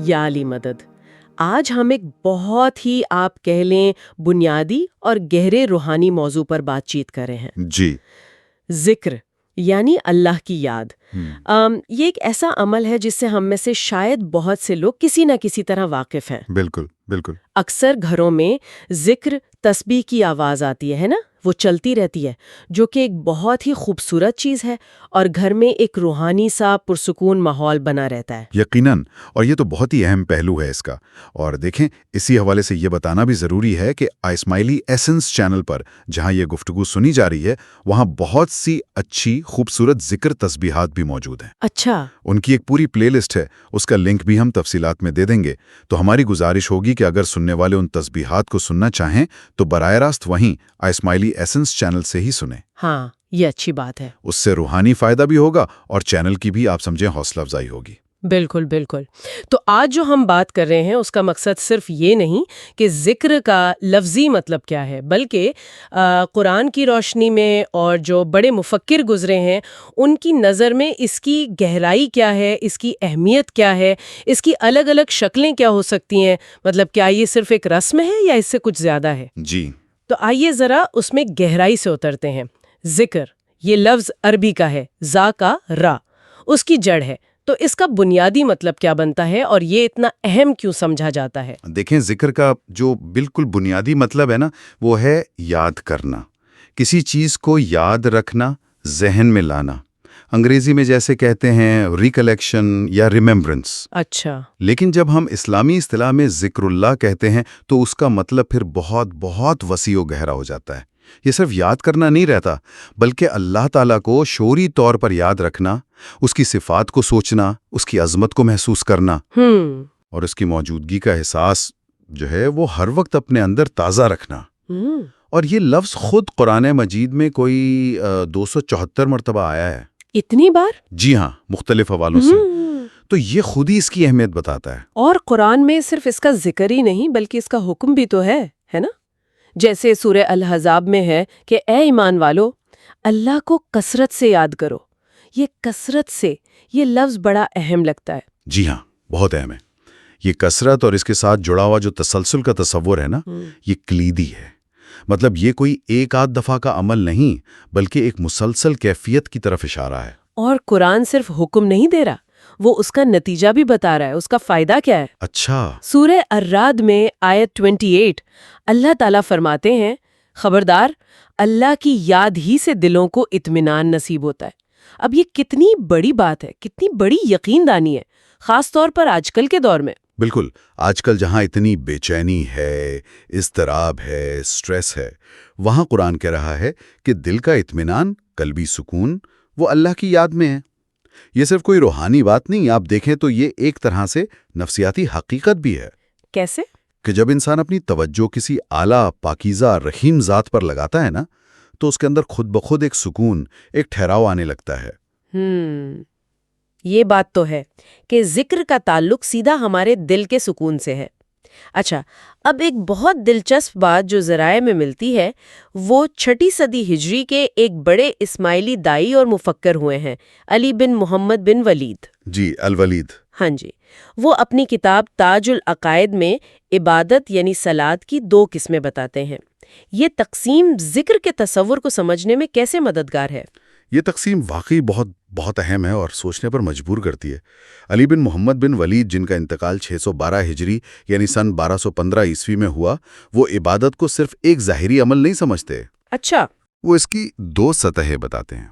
یا علی مدد۔ آج ہم ایک بہت ہی آپ کہہ لیں بنیادی اور گہرے روحانی موضوع پر بات چیت کر رہے ہیں۔ جی۔ ذکر یعنی اللہ کی یاد۔ یہ ایک ایسا عمل ہے جس سے ہم میں سے شاید بہت سے لوگ کسی نہ کسی طرح واقف ہیں۔ بالکل بالکل۔ اکثر گھروں میں ذکر تسبیح کی آواز آتی ہے نا، وہ چلتی رہتی ہے، جو کہ ایک بہت ہی خوبصورت چیز ہے اور گھر میں ایک روحانی سا پرسکون ماحول بنا رہتا ہے۔ یقیناً، اور یہ تو بہت ہی اہم پہلو ہے اس کا۔ اور دیکھیں، اسی حوالے سے یہ بتانا بھی ضروری ہے کہ اسماعیلی ایسنس چینل پر جہاں یہ گفتگو سنی جا رہی ہے، وہاں بہت سی اچھی خوبصورت ذکر تسبیحات بھی موجود ہیں۔ اچھا۔ ان کی ایک پوری پلے لسٹ ہے، اس کا لنک بھی ہم تفصیلات میں دے دیں گے۔ تو ہماری گزارش ہوگی کہ اگر سننے والے ان تسبیحات کو سننا چاہیں تو براہ راست وہیں اسماعیلی ایسنس چینل سے ہی سنیں۔ ہاں، یہ اچھی بات ہے۔ اس سے روحانی فائدہ بھی ہوگا اور چینل کی بھی آپ سمجھیں حوصلہ افزائی ہوگی۔ بالکل بالکل۔ تو آج جو ہم بات کر رہے ہیں اس کا مقصد صرف یہ نہیں کہ ذکر کا لفظی مطلب کیا ہے، بلکہ قرآن کی روشنی میں اور جو بڑے مفکر گزرے ہیں ان کی نظر میں اس کی گہرائی کیا ہے، اس کی اہمیت کیا ہے، اس کی الگ الگ شکلیں کیا ہو سکتی ہیں، مطلب کیا یہ صرف ایک رسم ہے یا اس سے کچھ زیادہ ہے۔ جی، تو آئیے ذرا اس میں گہرائی سے اترتے ہیں۔ ذکر، یہ لفظ عربی کا ہے، ذا کا را، اس کی جڑ ہے۔ تو اس کا بنیادی مطلب کیا بنتا ہے اور یہ اتنا اہم کیوں سمجھا جاتا ہے؟ دیکھیں، ذکر کا جو بالکل بنیادی مطلب ہے نا، وہ ہے یاد کرنا، کسی چیز کو یاد رکھنا، ذہن میں لانا۔ انگریزی میں جیسے کہتے ہیں ریکلیکشن یا ریممبرنس۔ اچھا۔ لیکن جب ہم اسلامی اصطلاح میں ذکر اللہ کہتے ہیں تو اس کا مطلب پھر بہت بہت وسیع و گہرا ہو جاتا ہے۔ یہ صرف یاد کرنا نہیں رہتا، بلکہ اللہ تعالیٰ کو شعوری طور پر یاد رکھنا، اس کی صفات کو سوچنا، اس کی عظمت کو محسوس کرنا اور اس کی موجودگی کا احساس جو ہے وہ ہر وقت اپنے اندر تازہ رکھنا۔ اور یہ لفظ خود قرآن مجید میں کوئی 274 مرتبہ آیا ہے۔ اتنی بار؟ جی ہاں، مختلف حوالوں سے۔ تو یہ خود ہی اس کی اہمیت بتاتا ہے۔ اور قرآن میں صرف اس کا ذکر ہی نہیں بلکہ اس کا حکم بھی تو ہے نا؟ جیسے سورہ الاحزاب میں ہے کہ اے ایمان والو، اللہ کو کثرت سے یاد کرو۔ یہ کثرت سے، یہ لفظ بڑا اہم لگتا ہے۔ جی ہاں، بہت اہم ہے۔ یہ کثرت اور اس کے ساتھ جڑا ہوا جو تسلسل کا تصور ہے نا، یہ کلیدی ہے۔ مطلب یہ کوئی ایک آدھ دفعہ کا عمل نہیں، بلکہ ایک مسلسل کیفیت کی طرف اشارہ ہے۔ اور قرآن صرف حکم نہیں دے رہا، وہ اس کا نتیجہ بھی بتا رہا ہے، اس کا فائدہ کیا ہے۔ اچھا۔ سورہ الرعد میں آیت 28 اللہ تعالیٰ فرماتے ہیں، خبردار، اللہ کی یاد ہی سے دلوں کو اطمینان نصیب ہوتا ہے۔ اب یہ کتنی بڑی بات ہے، کتنی بڑی یقین دانی ہے، خاص طور پر آج کل کے دور میں۔ بالکل، آج کل جہاں اتنی بے چینی ہے، اضطراب ہے، سٹریس ہے، وہاں قرآن کہہ رہا ہے کہ دل کا اطمینان، قلبی سکون، وہ اللہ کی یاد میں ہے۔ یہ صرف کوئی روحانی بات نہیں، آپ دیکھیں تو یہ ایک طرح سے نفسیاتی حقیقت بھی ہے۔ کیسے؟ کہ جب انسان اپنی توجہ کسی اعلیٰ، پاکیزہ، رحیم ذات پر لگاتا ہے نا، تو اس کے اندر خود بخود ایک سکون، ایک ٹھہراؤ آنے لگتا ہے۔ یہ بات تو ہے کہ ذکر کا تعلق سیدھا ہمارے دل کے سکون سے ہے۔ اچھا، اب ایک بہت دلچسپ بات جو ذرائع میں ملتی ہے وہ 6 صدی ہجری کے ایک بڑے اسماعیلی دائی اور مفکر ہوئے ہیں، علی بن محمد بن ولید۔ جی، الولید۔ ہاں جی، وہ اپنی کتاب تاج العقائد میں عبادت یعنی صلاۃ کی 2 قسمیں بتاتے ہیں۔ یہ تقسیم ذکر کے تصور کو سمجھنے میں کیسے مددگار ہے؟ یہ تقسیم واقعی بہت بہت اہم ہے اور سوچنے پر مجبور کرتی ہے۔ علی بن محمد بن ولید، جن کا انتقال 612 ہجری یعنی سن 1215 عیسوی میں ہوا، وہ عبادت کو صرف ایک ظاہری عمل نہیں سمجھتے۔ اچھا۔ وہ اس کی 2 سطحیں بتاتے ہیں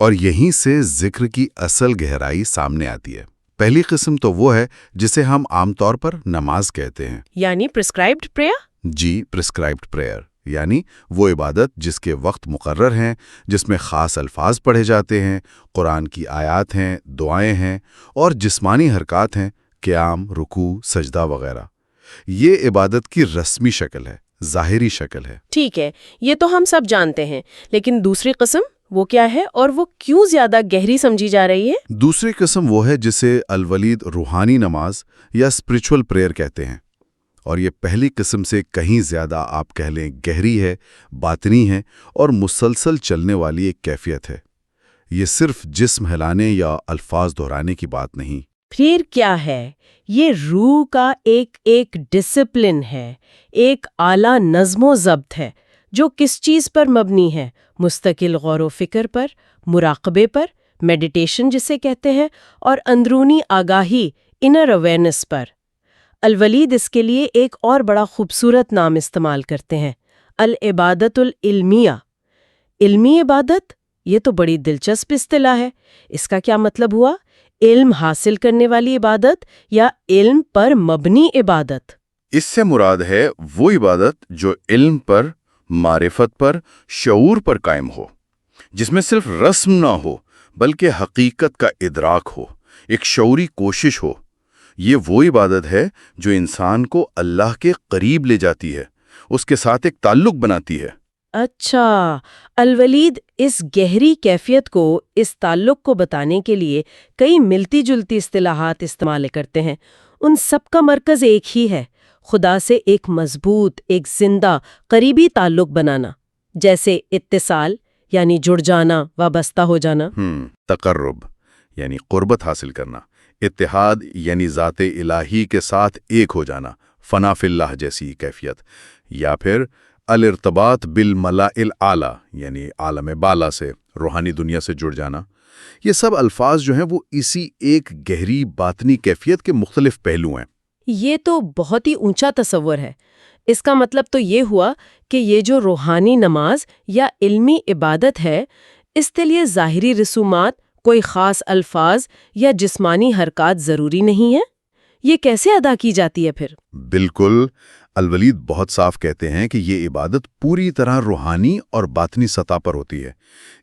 اور یہیں سے ذکر کی اصل گہرائی سامنے آتی ہے۔ پہلی قسم تو وہ ہے جسے ہم عام طور پر نماز کہتے ہیں، یعنی پرسکرائبڈ پریئر؟ جی، پرسکرائبڈ پریئر، یعنی وہ عبادت جس کے وقت مقرر ہیں، جس میں خاص الفاظ پڑھے جاتے ہیں، قرآن کی آیات ہیں، دعائیں ہیں اور جسمانی حرکات ہیں، قیام، رکوع، سجدہ وغیرہ۔ یہ عبادت کی رسمی شکل ہے، ظاہری شکل ہے۔ ٹھیک ہے، یہ تو ہم سب جانتے ہیں، لیکن دوسری قسم وہ کیا ہے اور وہ کیوں زیادہ گہری سمجھی جا رہی ہے؟ دوسری قسم وہ ہے جسے الولید روحانی نماز یا اسپرچول پریئر کہتے ہیں، اور یہ پہلی قسم سے کہیں زیادہ آپ کہہ لیں گہری ہے، باطنی ہے اور مسلسل چلنے والی ایک کیفیت ہے۔ یہ صرف جسم ہلانے یا الفاظ دہرانے کی بات نہیں۔ پھر کیا ہے؟ یہ روح کا ایک ڈسپلن ہے، ایک اعلیٰ نظم و ضبط ہے جو کس چیز پر مبنی ہے؟ مستقل غور و فکر پر، مراقبے پر، میڈیٹیشن جسے کہتے ہیں، اور اندرونی آگاہی، انر اویئرنس پر۔ الولید اس کے لیے ایک اور بڑا خوبصورت نام استعمال کرتے ہیں، العبادت العلمیہ۔ علمی عبادت، یہ تو بڑی دلچسپ اصطلاح ہے۔ اس کا کیا مطلب ہوا؟ علم حاصل کرنے والی عبادت یا علم پر مبنی عبادت؟ اس سے مراد ہے وہ عبادت جو علم پر، معرفت پر، شعور پر قائم ہو، جس میں صرف رسم نہ ہو بلکہ حقیقت کا ادراک ہو، ایک شعوری کوشش ہو۔ یہ وہ عبادت ہے جو انسان کو اللہ کے قریب لے جاتی ہے، اس کے ساتھ ایک تعلق بناتی ہے۔ اچھا، الولید اس گہری کیفیت کو، اس تعلق کو بتانے کے لیے کئی ملتی جلتی اصطلاحات استعمال کرتے ہیں۔ ان سب کا مرکز ایک ہی ہے، خدا سے ایک مضبوط، ایک زندہ، قریبی تعلق بنانا، جیسے اتصال یعنی جڑ جانا، وابستہ ہو جانا، تقرب یعنی قربت حاصل کرنا، اتحاد یعنی ذات الہی کے ساتھ ایک ہو جانا، فنا فی اللہ جیسی کیفیت، یا پھر الارتباط بالملاء الاعلی یعنی عالم بالا سے، روحانی دنیا سے جڑ جانا۔ یہ سب الفاظ جو ہیں وہ اسی ایک گہری باطنی کیفیت کے مختلف پہلو ہیں۔ یہ تو بہت ہی اونچا تصور ہے۔ اس کا مطلب تو یہ ہوا کہ یہ جو روحانی نماز یا علمی عبادت ہے، اس کے لیے ظاہری رسومات، کوئی خاص الفاظ یا جسمانی حرکات ضروری نہیں ہیں۔ یہ کیسے ادا کی جاتی ہے پھر؟ بالکل، الولید بہت صاف کہتے ہیں کہ یہ عبادت پوری طرح روحانی اور باطنی سطح پر ہوتی ہے۔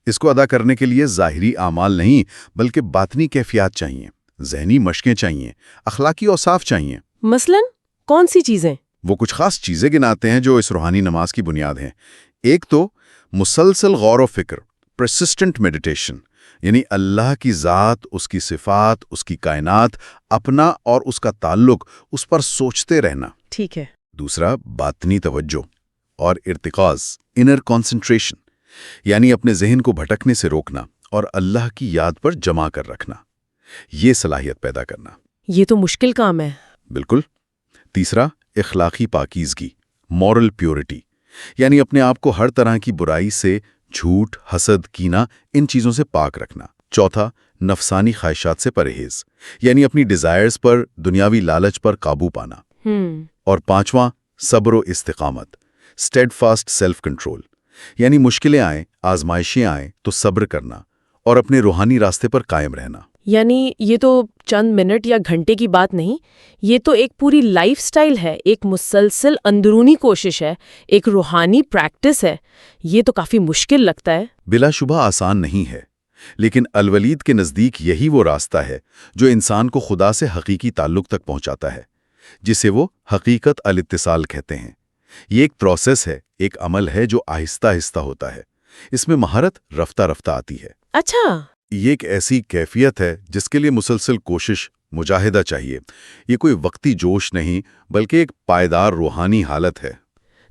اس کو ادا کرنے کے لیے ظاہری اعمال نہیں بلکہ باطنی کیفیات چاہیے، ذہنی مشقیں چاہیے، اخلاقی اوصاف چاہیے۔ مثلاً کون سی چیزیں؟ وہ کچھ خاص چیزیں گناتے ہیں جو اس روحانی نماز کی بنیاد ہیں۔ ایک تو مسلسل غور و فکر، پرسسٹنٹ میڈیٹیشن، یعنی اللہ کی ذات، اس کی صفات، اس کی کائنات، اپنا اور اس کا تعلق، اس پر سوچتے رہنا۔ ٹھیک ہے۔ دوسرا باطنی توجہ اور ارتکاز، انر کنسنٹریشن، یعنی اپنے ذہن کو بھٹکنے سے روکنا اور اللہ کی یاد پر جمع کر رکھنا، یہ صلاحیت پیدا کرنا۔ یہ تو مشکل کام ہے۔ بالکل۔ تیسرا اخلاقی پاکیزگی، مورل پیورٹی، یعنی اپنے آپ کو ہر طرح کی برائی سے، جھوٹ، حسد، کینہ، ان چیزوں سے پاک رکھنا۔ چوتھا نفسانی خواہشات سے پرہیز، یعنی اپنی ڈیزائرز پر، دنیاوی لالچ پر قابو پانا۔ اور پانچواں صبر و استقامت، اسٹیڈ فاسٹ سیلف کنٹرول، یعنی مشکلیں آئیں، آزمائشیں آئیں تو صبر کرنا اور اپنے روحانی راستے پر قائم رہنا۔ یعنی یہ تو چند منٹ یا گھنٹے کی بات نہیں، یہ تو ایک پوری لائف سٹائل ہے، ایک مسلسل اندرونی کوشش ہے، ایک روحانی پریکٹس ہے۔ یہ تو کافی مشکل لگتا ہے۔ بلا شبہ آسان نہیں ہے، لیکن الولید کے نزدیک یہی وہ راستہ ہے جو انسان کو خدا سے حقیقی تعلق تک پہنچاتا ہے، جسے وہ حقیقت الاتصال کہتے ہیں۔ یہ ایک پروسیس ہے، ایک عمل ہے جو آہستہ آہستہ ہوتا ہے۔ اس میں مہارت رفتہ رفتہ آتی ہے۔ اچھا، یہ ایک ایسی کیفیت ہے جس کے لیے مسلسل کوشش، مجاہدہ چاہیے۔ یہ کوئی وقتی جوش نہیں بلکہ ایک پائیدار روحانی حالت ہے۔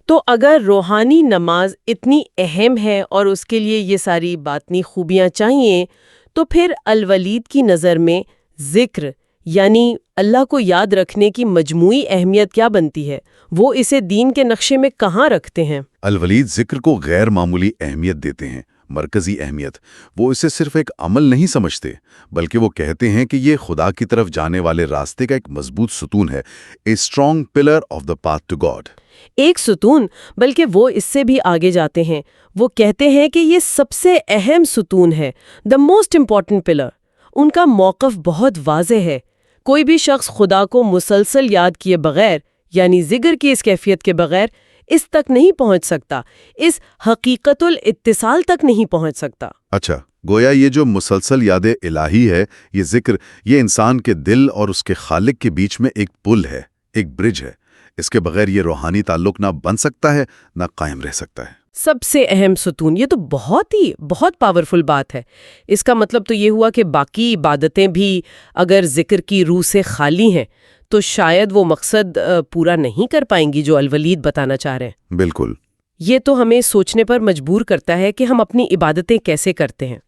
تو اگر روحانی نماز اتنی اہم ہے اور اس کے لیے یہ ساری باطنی خوبیاں چاہیے، تو پھر الولید کی نظر میں ذکر یعنی اللہ کو یاد رکھنے کی مجموعی اہمیت کیا بنتی ہے؟ وہ اسے دین کے نقشے میں کہاں رکھتے ہیں؟ الولید ذکر کو غیر معمولی اہمیت دیتے ہیں، مرکزی اہمیت۔ وہ اسے صرف ایک عمل نہیں سمجھتے بلکہ وہ کہتے ہیں کہ یہ خدا کی طرف جانے والے راستے کا ایک مضبوط ستون ہے، a strong pillar of the path to God. ایک ستون، بلکہ وہ اس سے بھی آگے جاتے ہیں۔ وہ کہتے ہیں کہ یہ سب سے اہم ستون ہے، دا موسٹ امپورٹنٹ پلر۔ ان کا موقف بہت واضح ہے۔ کوئی بھی شخص خدا کو مسلسل یاد کیے بغیر، یعنی ذکر کی اس کیفیت کے بغیر، اس تک نہیں پہنچ سکتا، اس حقیقت الاتصال تک نہیں پہنچ سکتا۔ اچھا، گویا یہ جو مسلسل یاد الہی ہے، یہ ذکر، یہ انسان کے دل اور اس کے خالق کے بیچ میں ایک پل ہے، ایک برج ہے۔ اس کے بغیر یہ روحانی تعلق نہ بن سکتا ہے، نہ قائم رہ سکتا ہے۔ سب سے اہم ستون، یہ تو بہت پاورفل بات ہے۔ اس کا مطلب تو یہ ہوا کہ باقی عبادتیں بھی اگر ذکر کی روح سے خالی ہیں تو شاید وہ مقصد پورا نہیں کر پائیں گی جو الولید بتانا چاہ رہے ہیں۔ بالکل۔ یہ تو ہمیں سوچنے پر مجبور کرتا ہے کہ ہم اپنی عبادتیں کیسے کرتے ہیں۔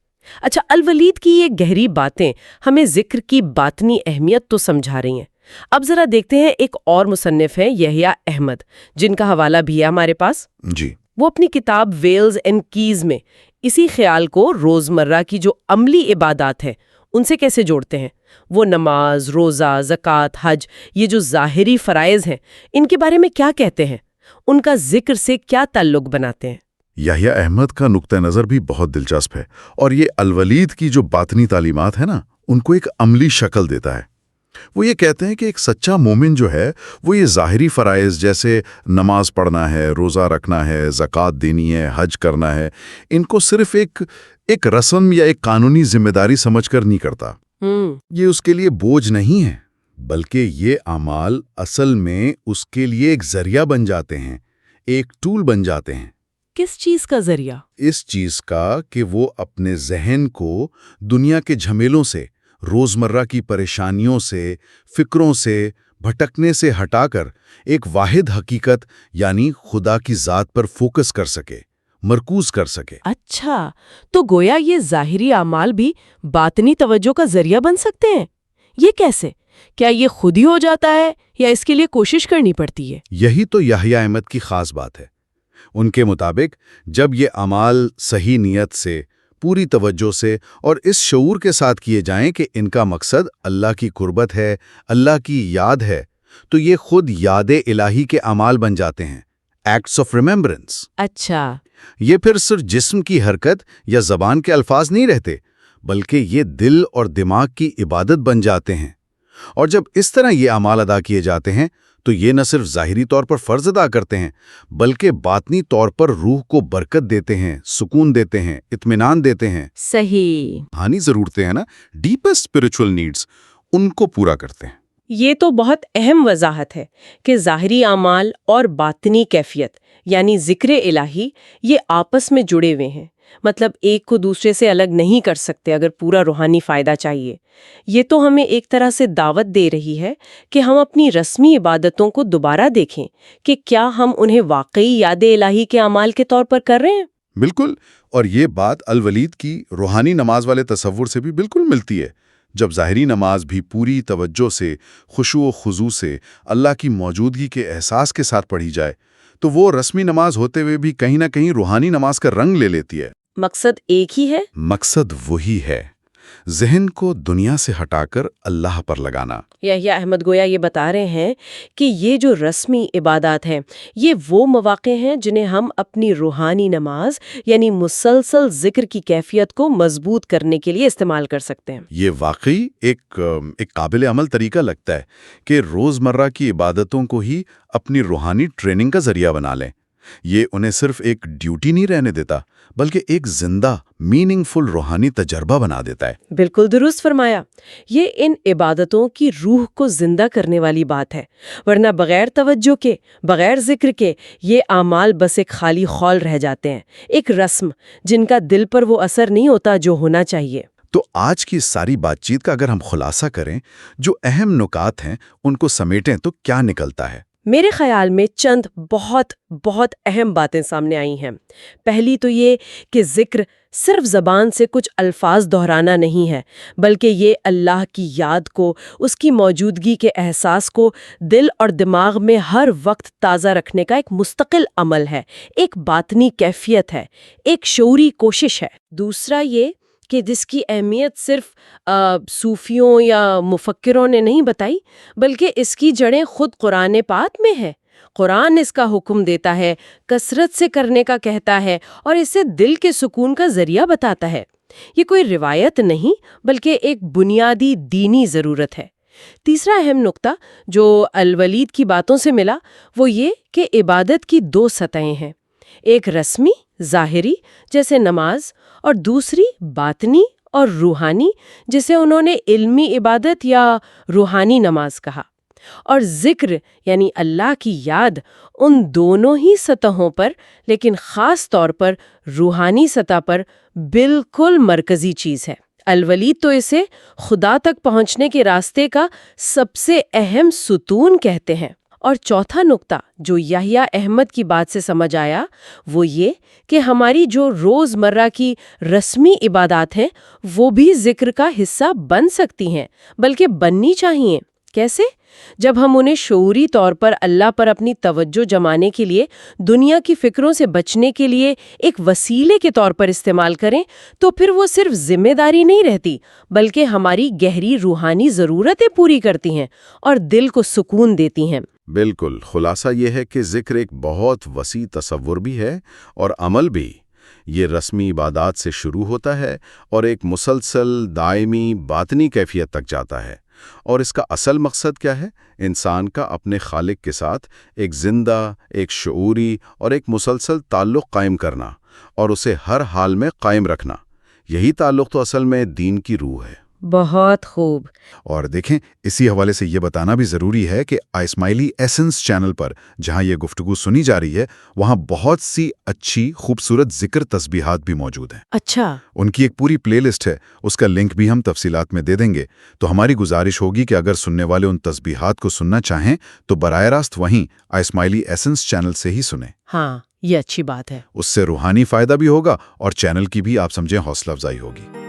اچھا، الولید کی یہ گہری باتیں ہمیں ذکر کی باطنی اہمیت تو سمجھا رہی ہیں۔ اب ذرا دیکھتے ہیں، ایک اور مصنف ہیں یحییٰ احمد، جن کا حوالہ بھی ہے ہمارے پاس۔ جی، وہ اپنی کتاب ویلز اینڈ کیز میں اسی خیال کو روزمرہ کی جو عملی عبادات ہیں ان سے کیسے جوڑتے ہیں۔ وہ نماز، روزہ، زکوٰۃ، حج، یہ جو ظاہری فرائض ہیں، ان کے بارے میں کیا کہتے ہیں، ان کا ذکر سے کیا تعلق بناتے ہیں؟ یحییٰ احمد کا نقطہ نظر بھی بہت دلچسپ ہے، اور یہ الولید کی جو باطنی تعلیمات ہیں نا، ان کو ایک عملی شکل دیتا ہے۔ وہ یہ کہتے ہیں کہ ایک سچا مومن جو ہے وہ یہ ظاہری فرائض جیسے نماز پڑھنا ہے، روزہ رکھنا ہے، زکوٰۃ دینی ہے، حج کرنا ہے، ان کو صرف ایک رسم یا ایک قانونی ذمہ داری سمجھ کر نہیں کرتا۔ یہ اس کے لیے بوجھ نہیں ہے، بلکہ یہ اعمال اصل میں اس کے لیے ایک ذریعہ بن جاتے ہیں، ایک ٹول بن جاتے ہیں۔ کس چیز کا ذریعہ؟ اس چیز کا کہ وہ اپنے ذہن کو دنیا کے جھمیلوں سے، روزمرہ کی پریشانیوں سے، فکروں سے، بھٹکنے سے ہٹا کر ایک واحد حقیقت یعنی خدا کی ذات پر فوکس کر سکے، مرکوز کر سکے۔ اچھا، تو گویا یہ ظاہری اعمال بھی باطنی توجہ کا ذریعہ بن سکتے ہیں۔ یہ کیسے؟ کیا یہ خود ہی ہو جاتا ہے یا اس کے لیے کوشش کرنی پڑتی ہے؟ یہی تو یحییٰ احمد کی خاص بات ہے۔ ان کے مطابق جب یہ اعمال صحیح نیت سے، پوری توجہ سے اور اس شعور کے ساتھ کیے جائیں کہ ان کا مقصد اللہ کی قربت ہے، اللہ کی یاد ہے، تو یہ خود یاد الہی کے اعمال بن جاتے ہیں، ایکٹس آف ریممبرنس۔ اچھا، یہ پھر صرف جسم کی حرکت یا زبان کے الفاظ نہیں رہتے، بلکہ یہ دل اور دماغ کی عبادت بن جاتے ہیں۔ اور جب اس طرح یہ اعمال ادا کیے جاتے ہیں تو یہ نہ صرف ظاہری طور پر فرض ادا کرتے ہیں، بلکہ باطنی طور پر روح کو برکت دیتے ہیں، سکون دیتے ہیں، اطمینان دیتے ہیں۔ صحیح۔ روحانی ضرورتیں ہیں نا، ڈیپسٹ اسپرچول نیڈز، ان کو پورا کرتے ہیں۔ یہ تو بہت اہم وضاحت ہے کہ ظاہری اعمال اور باطنی کیفیت یعنی ذکر الہی یہ آپس میں جڑے ہوئے ہیں، مطلب ایک کو دوسرے سے الگ نہیں کر سکتے اگر پورا روحانی فائدہ چاہیے۔ یہ تو ہمیں ایک طرح سے دعوت دے رہی ہے کہ ہم اپنی رسمی عبادتوں کو دوبارہ دیکھیں کہ کیا ہم انہیں واقعی یاد الہی کے اعمال کے طور پر کر رہے ہیں۔ بالکل، اور یہ بات الولید کی روحانی نماز والے تصور سے بھی بالکل ملتی ہے۔ جب ظاہری نماز بھی پوری توجہ سے، خشوع و خضوع سے، اللہ کی موجودگی کے احساس کے ساتھ پڑھی جائے تو وہ رسمی نماز ہوتے ہوئے بھی کہیں نہ کہیں روحانی نماز کا رنگ لے لیتی ہے۔ مقصد ایک ہی ہے؟ مقصد وہی ہے، ذہن کو دنیا سے ہٹا کر اللہ پر لگانا۔ یحییٰ احمد گویا یہ بتا رہے ہیں کہ یہ جو رسمی عبادات ہیں یہ وہ مواقع ہیں جنہیں ہم اپنی روحانی نماز یعنی مسلسل ذکر کی کیفیت کو مضبوط کرنے کے لیے استعمال کر سکتے ہیں۔ یہ واقعی ایک قابل عمل طریقہ لگتا ہے کہ روزمرہ کی عبادتوں کو ہی اپنی روحانی ٹریننگ کا ذریعہ بنا لیں۔ یہ انہیں صرف ایک ڈیوٹی نہیں رہنے دیتا، بلکہ ایک زندہ، میننگ فل روحانی تجربہ بنا دیتا ہے۔ بالکل درست فرمایا۔ یہ ان عبادتوں کی روح کو زندہ کرنے والی بات ہے، ورنہ بغیر توجہ کے، بغیر ذکر کے یہ اعمال بس ایک خالی خول رہ جاتے ہیں، ایک رسم جن کا دل پر وہ اثر نہیں ہوتا جو ہونا چاہیے۔ تو آج کی ساری بات چیت کا اگر ہم خلاصہ کریں، جو اہم نکات ہیں ان کو سمیٹیں تو کیا نکلتا ہے؟ میرے خیال میں چند بہت اہم باتیں سامنے آئی ہیں۔ پہلی تو یہ کہ ذکر صرف زبان سے کچھ الفاظ دہرانا نہیں ہے، بلکہ یہ اللہ کی یاد کو، اس کی موجودگی کے احساس کو دل اور دماغ میں ہر وقت تازہ رکھنے کا ایک مستقل عمل ہے، ایک باطنی کیفیت ہے، ایک شعوری کوشش ہے۔ دوسرا یہ کہ جس کی اہمیت صرف صوفیوں یا مفکروں نے نہیں بتائی، بلکہ اس کی جڑیں خود قرآن پاک میں ہے۔ قرآن اس کا حکم دیتا ہے، کثرت سے کرنے کا کہتا ہے اور اسے دل کے سکون کا ذریعہ بتاتا ہے۔ یہ کوئی روایت نہیں بلکہ ایک بنیادی دینی ضرورت ہے۔ تیسرا اہم نقطہ جو الولید کی باتوں سے ملا وہ یہ کہ عبادت کی دو سطحیں ہیں، ایک رسمی ظاہری جیسے نماز اور دوسری باطنی اور روحانی جسے انہوں نے علمی عبادت یا روحانی نماز کہا۔ اور ذکر یعنی اللہ کی یاد ان دونوں ہی سطحوں پر، لیکن خاص طور پر روحانی سطح پر بالکل مرکزی چیز ہے۔ الولید تو اسے خدا تک پہنچنے کے راستے کا سب سے اہم ستون کہتے ہیں۔ اور چوتھا نقطہ جو یحییٰ احمد کی بات سے سمجھ آیا وہ یہ کہ ہماری جو روزمرہ کی رسمی عبادات ہیں وہ بھی ذکر کا حصہ بن سکتی ہیں، بلکہ بننی چاہیے۔ کیسے؟ جب ہم انہیں شعوری طور پر اللہ پر اپنی توجہ جمانے کے لیے، دنیا کی فکروں سے بچنے کے لیے ایک وسیلے کے طور پر استعمال کریں تو پھر وہ صرف ذمہ داری نہیں رہتی بلکہ ہماری گہری روحانی ضرورتیں پوری کرتی ہیں اور دل کو سکون دیتی ہیں۔ بالکل، خلاصہ یہ ہے کہ ذکر ایک بہت وسیع تصور بھی ہے اور عمل بھی۔ یہ رسمی عبادات سے شروع ہوتا ہے اور ایک مسلسل، دائمی، باطنی کیفیت تک جاتا ہے۔ اور اس کا اصل مقصد کیا ہے؟ انسان کا اپنے خالق کے ساتھ ایک زندہ، ایک شعوری اور ایک مسلسل تعلق قائم کرنا، اور اسے ہر حال میں قائم رکھنا۔ یہی تعلق تو اصل میں دین کی روح ہے۔ بہت خوب۔ اور دیکھیں، اسی حوالے سے یہ بتانا بھی ضروری ہے کہ اسماعیلی ایسنس چینل پر جہاں یہ گفتگو سنی جا رہی ہے، وہاں بہت سی اچھی خوبصورت ذکر تسبیحات بھی موجود ہیں۔ اچھا۔ ان کی ایک پوری پلے لسٹ ہے، اس کا لنک بھی ہم تفصیلات میں دے دیں گے۔ تو ہماری گزارش ہوگی کہ اگر سننے والے ان تسبیحات کو سننا چاہیں تو براہ راست وہیں اسماعیلی ایسنس چینل سے ہی سنیں۔ ہاں، یہ اچھی بات ہے۔ اس سے روحانی فائدہ بھی ہوگا اور چینل کی بھی آپ سمجھیں حوصلہ افزائی ہوگی۔